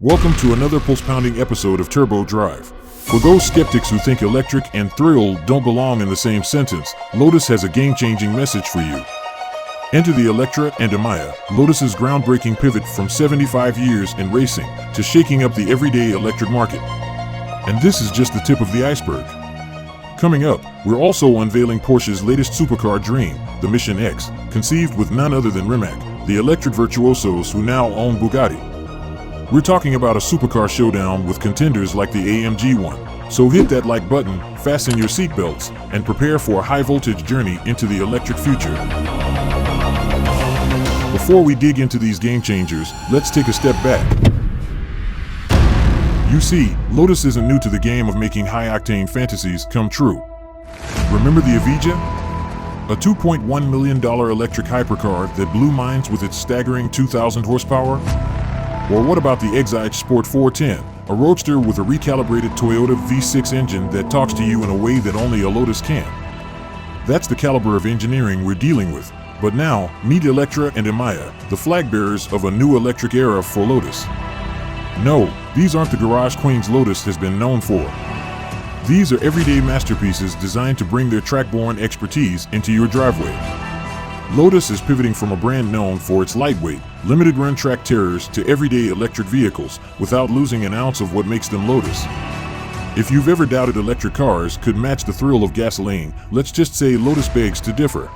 Welcome to another pulse-pounding episode of Turbo Drive. For those skeptics who think electric and thrill don't belong in the same sentence, Lotus has a game-changing message for you. Enter the Eletre and Emeya, Lotus's groundbreaking pivot from 75 years in racing to shaking up the everyday electric market. And this is just the tip of the iceberg. Coming up, we're also unveiling Porsche's latest supercar dream, the Mission X, conceived with none other than Rimac, the electric virtuosos who now own Bugatti. We're talking about a supercar showdown with contenders like the AMG One. So hit that like button, fasten your seatbelts, and prepare for a high-voltage journey into the electric future. Before we dig into these game changers, let's take a step back. You see, Lotus isn't new to the game of making high-octane fantasies come true. Remember the Emeya? A $2.1 million electric hypercar that blew minds with its staggering 2,000 horsepower? Or what about the Exige Sport 410, a roadster with a recalibrated Toyota V6 engine that talks to you in a way that only a Lotus can? That's the caliber of engineering we're dealing with. But now, meet Eletre and Emeya, the flag bearers of a new electric era for Lotus. No, these aren't the garage queens Lotus has been known for. These are everyday masterpieces designed to bring their track-borne expertise into your driveway. Lotus is pivoting from a brand known for its lightweight, limited-run track terrors to everyday electric vehicles without losing an ounce of what makes them Lotus. If you've ever doubted electric cars could match the thrill of gasoline, let's just say Lotus begs to differ.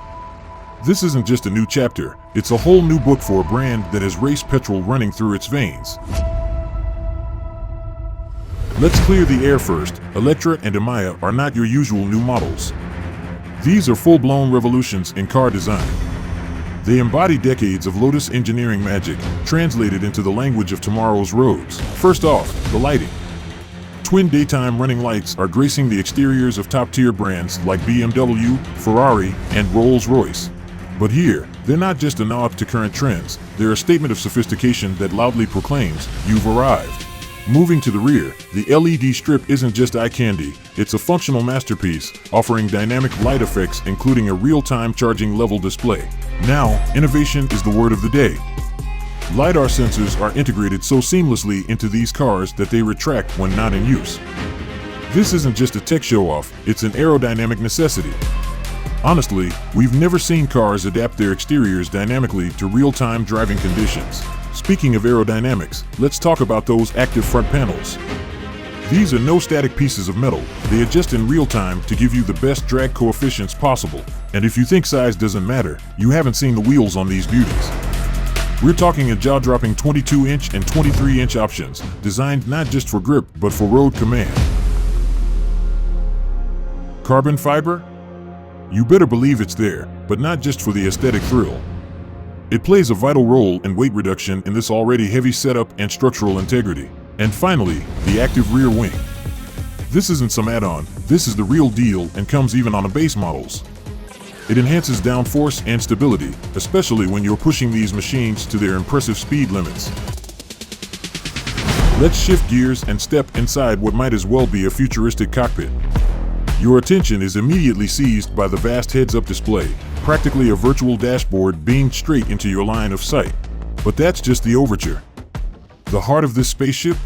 This isn't just a new chapter, it's a whole new book for a brand that has race petrol running through its veins. Let's clear the air first. Eletre and Emeya are not your usual new models. These are full-blown revolutions in car design. They embody decades of Lotus engineering magic, translated into the language of tomorrow's roads. First off, the lighting. Twin daytime running lights are gracing the exteriors of top-tier brands like BMW, Ferrari, and Rolls-Royce. But here, they're not just a nod to current trends, they're a statement of sophistication that loudly proclaims, "You've arrived." Moving to the rear, the LED strip isn't just eye candy, it's a functional masterpiece, offering dynamic light effects including a real-time charging level display. Now, innovation is the word of the day. LiDAR sensors are integrated so seamlessly into these cars that they retract when not in use. This isn't just a tech show-off, it's an aerodynamic necessity. Honestly, we've never seen cars adapt their exteriors dynamically to real-time driving conditions. Speaking of aerodynamics, let's talk about those active front panels. These are no static pieces of metal, they adjust in real time to give you the best drag coefficients possible. And if you think size doesn't matter, you haven't seen the wheels on these beauties. We're talking a jaw-dropping 22-inch and 23-inch options, designed not just for grip, but for road command. Carbon fiber? You better believe it's there, but not just for the aesthetic thrill. It plays a vital role in weight reduction in this already heavy setup and structural integrity. And finally, the active rear wing. This isn't some add-on, this is the real deal and comes even on the base models. It enhances downforce and stability, especially when you're pushing these machines to their impressive speed limits. Let's shift gears and step inside what might as well be a futuristic cockpit. Your attention is immediately seized by the vast heads-up display, practically a virtual dashboard beamed straight into your line of sight. But that's just the overture. The heart of this spaceship?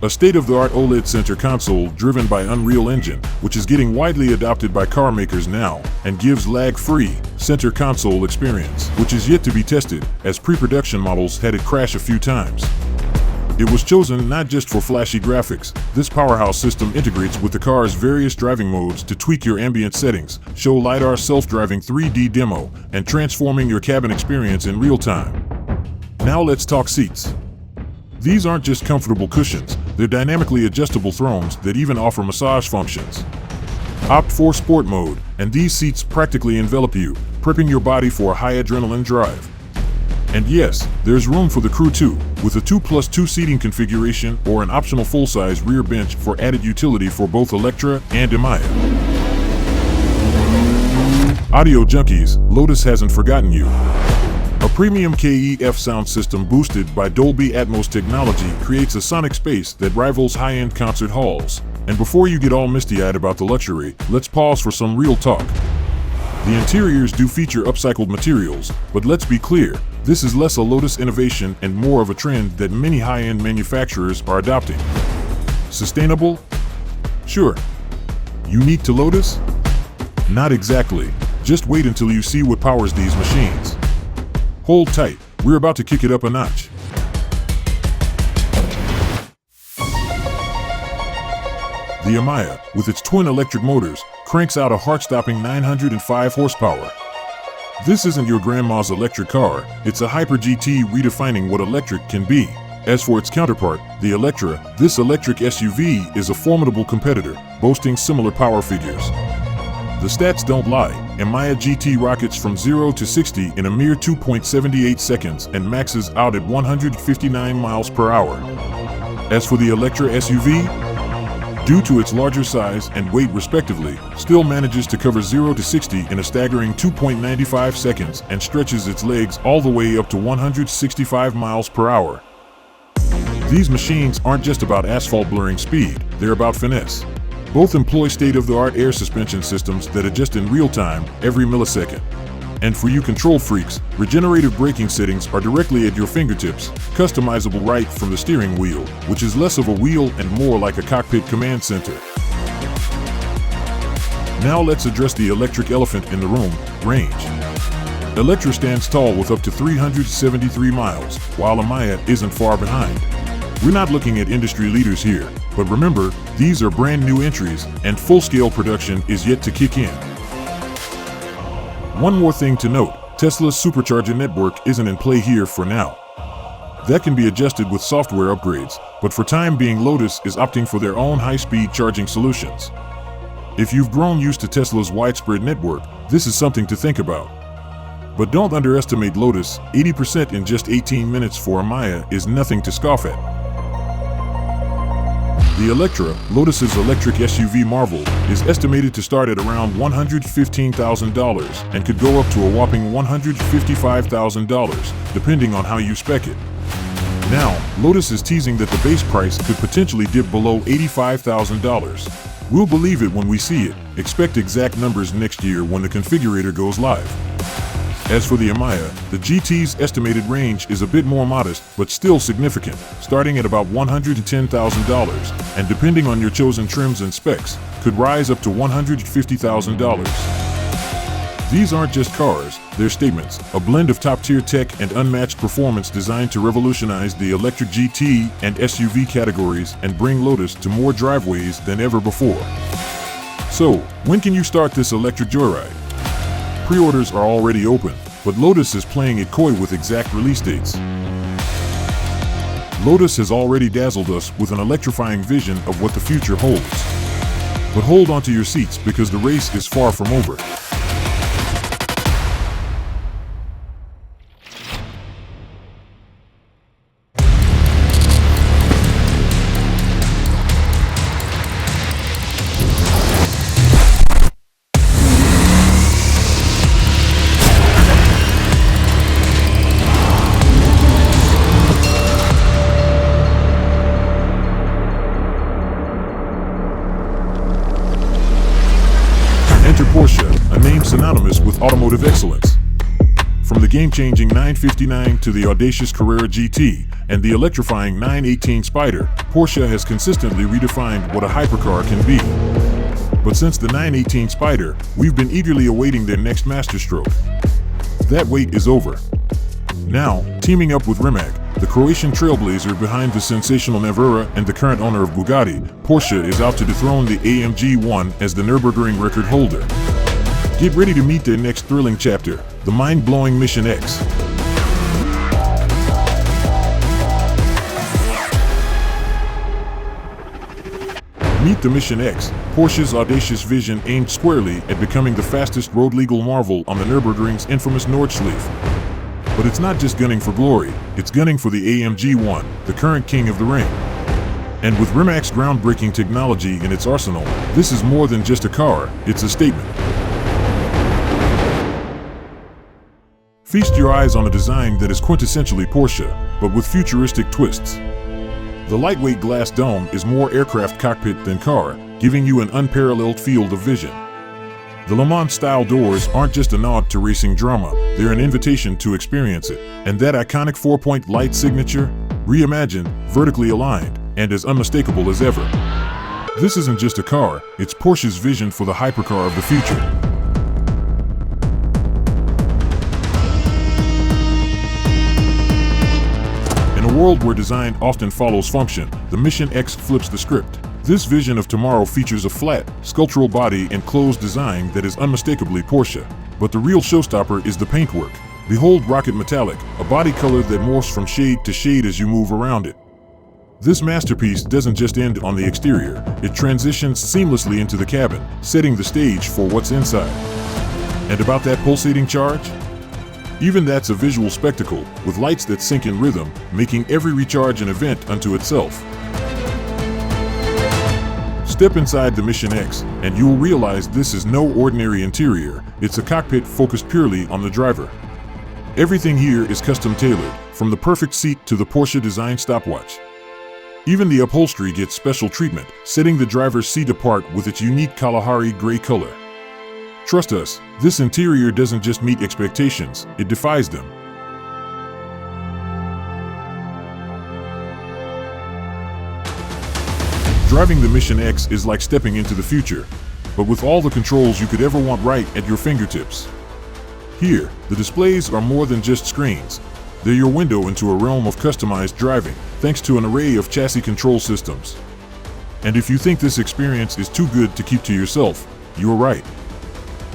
A state-of-the-art OLED center console driven by Unreal Engine, which is getting widely adopted by car makers now, and gives lag-free center console experience, which is yet to be tested, as pre-production models had it crash a few times. It was chosen not just for flashy graphics. This powerhouse system integrates with the car's various driving modes to tweak your ambient settings, show LiDAR self-driving 3D demo, and transforming your cabin experience in real time. Now let's talk seats. These aren't just comfortable cushions, they're dynamically adjustable thrones that even offer massage functions. Opt for Sport mode, and these seats practically envelop you, prepping your body for a high adrenaline drive. And yes, there's room for the crew too, with a 2+2 seating configuration or an optional full-size rear bench for added utility for both Eletre and Emeya. Audio junkies, Lotus hasn't forgotten you. A premium KEF sound system boosted by Dolby Atmos technology creates a sonic space that rivals high-end concert halls. And before you get all misty-eyed about the luxury, let's pause for some real talk. The interiors do feature upcycled materials, but let's be clear, This is less a Lotus innovation and more of a trend that many high-end manufacturers are adopting. Sustainable? Sure. Unique to Lotus? Not exactly. Just wait until you see what powers these machines. Hold tight, we're about to kick it up a notch. The Emeya, with its twin electric motors, cranks out a heart-stopping 905 horsepower. This isn't your grandma's electric car, it's a Hyper GT redefining what electric can be. As for its counterpart, the Eletre, this electric SUV is a formidable competitor, boasting similar power figures. The stats don't lie. Emeya GT rockets from 0 to 60 in a mere 2.78 seconds and maxes out at 159 miles per hour. As for the Eletre SUV, due to its larger size and weight respectively, still manages to cover 0 to 60 in a staggering 2.95 seconds and stretches its legs all the way up to 165 miles per hour. These machines aren't just about asphalt blurring speed, they're about finesse. Both employ state-of-the-art air suspension systems that adjust in real time, every millisecond. And for you control freaks, regenerative braking settings are directly at your fingertips, customizable right from the steering wheel, which is less of a wheel and more like a cockpit command center. Now let's address the electric elephant in the room, range. Eletre stands tall with up to 373 miles, while Emeya isn't far behind. We're not looking at industry leaders here, but remember, these are brand new entries, and full-scale production is yet to kick in. One more thing to note, Tesla's supercharger network isn't in play here for now. That can be adjusted with software upgrades, but for time being Lotus is opting for their own high-speed charging solutions. If you've grown used to Tesla's widespread network, this is something to think about. But don't underestimate Lotus, 80% in just 18 minutes for Emeya is nothing to scoff at. The Eletre, Lotus's electric SUV marvel, is estimated to start at around $115,000 and could go up to a whopping $155,000, depending on how you spec it. Now, Lotus is teasing that the base price could potentially dip below $85,000. We'll believe it when we see it. Expect exact numbers next year when the configurator goes live. As for the Emeya, the GT's estimated range is a bit more modest, but still significant, starting at about $110,000, and depending on your chosen trims and specs, could rise up to $150,000. These aren't just cars, they're statements, a blend of top-tier tech and unmatched performance designed to revolutionize the electric GT and SUV categories and bring Lotus to more driveways than ever before. So, when can you start this electric joyride? Pre-orders are already open, but Lotus is playing it coy with exact release dates. Lotus has already dazzled us with an electrifying vision of what the future holds. But hold on to your seats because the race is far from over. Porsche, a name synonymous with automotive excellence. From the game-changing 959 to the audacious Carrera GT and the electrifying 918 Spider, Porsche has consistently redefined what a hypercar can be. But since the 918 Spider, we've been eagerly awaiting their next masterstroke. That wait is over. Now, teaming up with Rimac, the Croatian trailblazer behind the sensational Nevera and the current owner of Bugatti, Porsche is out to dethrone the AMG One as the Nürburgring record holder. Get ready to meet their next thrilling chapter, the mind-blowing Mission X. Meet the Mission X, Porsche's audacious vision aimed squarely at becoming the fastest road-legal marvel on the Nürburgring's infamous Nordschleife. But it's not just gunning for glory, it's gunning for the AMG One, the current king of the ring. And with Rimac's groundbreaking technology in its arsenal, this is more than just a car, it's a statement. Feast your eyes on a design that is quintessentially Porsche, but with futuristic twists. The lightweight glass dome is more aircraft cockpit than car, giving you an unparalleled field of vision. The Le Mans-style doors aren't just a nod to racing drama, they're an invitation to experience it. And that iconic 4-point light signature? Reimagined, vertically aligned, and as unmistakable as ever. This isn't just a car, it's Porsche's vision for the hypercar of the future. In a world where design often follows function, the Mission X flips the script. This vision of tomorrow features a flat, sculptural body and closed design that is unmistakably Porsche. But the real showstopper is the paintwork. Behold Rocket Metallic, a body color that morphs from shade to shade as you move around it. This masterpiece doesn't just end on the exterior, it transitions seamlessly into the cabin, setting the stage for what's inside. And about that pulsating charge? Even that's a visual spectacle, with lights that sync in rhythm, making every recharge an event unto itself. Step inside the Mission X, and you'll realize this is no ordinary interior, it's a cockpit focused purely on the driver. Everything here is custom tailored, from the perfect seat to the Porsche design stopwatch. Even the upholstery gets special treatment, setting the driver's seat apart with its unique Kalahari gray color. Trust us, this interior doesn't just meet expectations, it defies them. Driving the Mission X is like stepping into the future, but with all the controls you could ever want right at your fingertips. Here, the displays are more than just screens. They're your window into a realm of customized driving, thanks to an array of chassis control systems. And if you think this experience is too good to keep to yourself, you're right.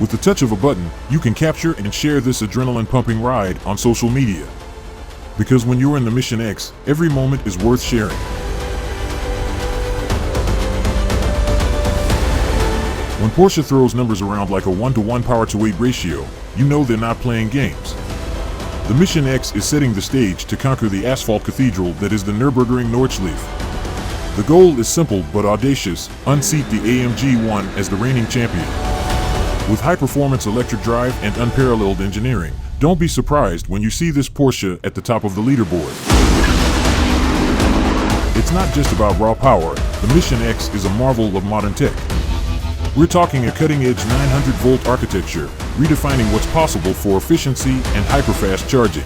With the touch of a button, you can capture and share this adrenaline-pumping ride on social media. Because when you're in the Mission X, every moment is worth sharing. When Porsche throws numbers around like a 1-to-1 power-to-weight ratio, you know they're not playing games. The Mission X is setting the stage to conquer the asphalt cathedral that is the Nürburgring Nordschleife. The goal is simple but audacious: unseat the AMG One as the reigning champion. With high-performance electric drive and unparalleled engineering, don't be surprised when you see this Porsche at the top of the leaderboard. It's not just about raw power, the Mission X is a marvel of modern tech. We're talking a cutting-edge 900-volt architecture, redefining what's possible for efficiency and hyperfast charging.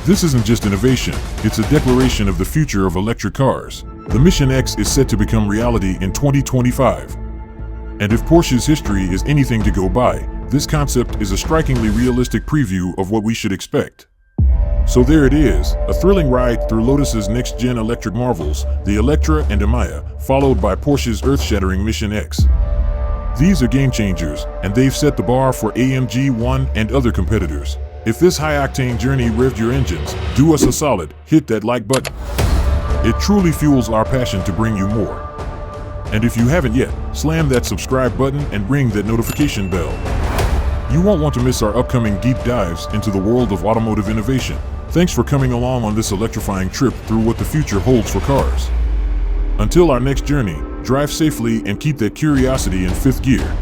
This isn't just innovation, it's a declaration of the future of electric cars. The Mission X is set to become reality in 2025. And if Porsche's history is anything to go by, this concept is a strikingly realistic preview of what we should expect. So there it is, a thrilling ride through Lotus's next-gen electric marvels, the Eletre and Emeya, followed by Porsche's earth-shattering Mission X. These are game changers, and they've set the bar for AMG One and other competitors. If this high-octane journey revved your engines, do us a solid, hit that like button. It truly fuels our passion to bring you more. And if you haven't yet, slam that subscribe button and ring that notification bell. You won't want to miss our upcoming deep dives into the world of automotive innovation. Thanks for coming along on this electrifying trip through what the future holds for cars. Until our next journey, drive safely and keep that curiosity in fifth gear.